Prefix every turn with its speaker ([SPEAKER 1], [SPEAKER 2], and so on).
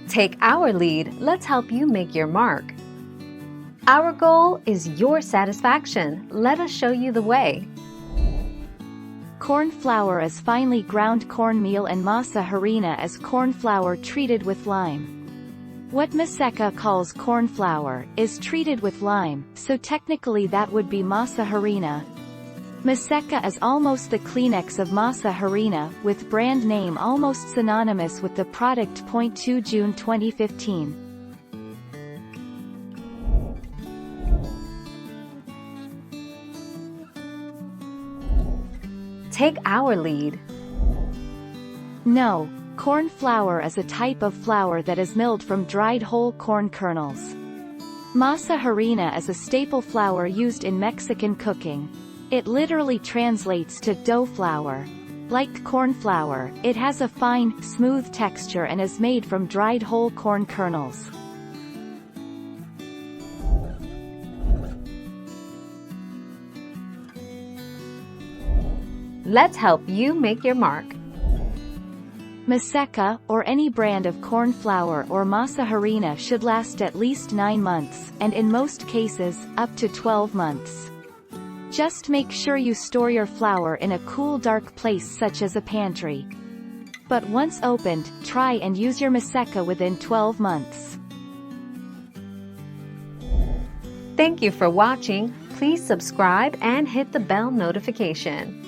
[SPEAKER 1] Take our lead, let's help you make your mark. Our goal is your satisfaction. Let us show you the way.
[SPEAKER 2] Corn flour is finely ground cornmeal and masa harina is corn flour treated with lime. What Maseca calls corn flour is treated with lime, so technically that would be masa harina. Maseca is almost the Kleenex of masa harina, with brand name almost synonymous with the product. 2 June 2015.
[SPEAKER 1] Take our lead.
[SPEAKER 2] No, corn flour is a type of flour that is milled from dried whole corn kernels. Masa harina is a staple flour used in Mexican cooking. It literally translates to dough flour. Like corn flour, it has a fine, smooth texture and is made from dried whole corn kernels.
[SPEAKER 1] Let's help you make your mark.
[SPEAKER 2] Maseca, or any brand of corn flour or masa harina, should last at least 9 months, and in most cases, up to 12 months. Just make sure you store your flour in a cool, dark place such as a pantry. But once opened, try and use your Maseca within 12 months.
[SPEAKER 1] Thank you for watching. Please subscribe and hit the bell notification.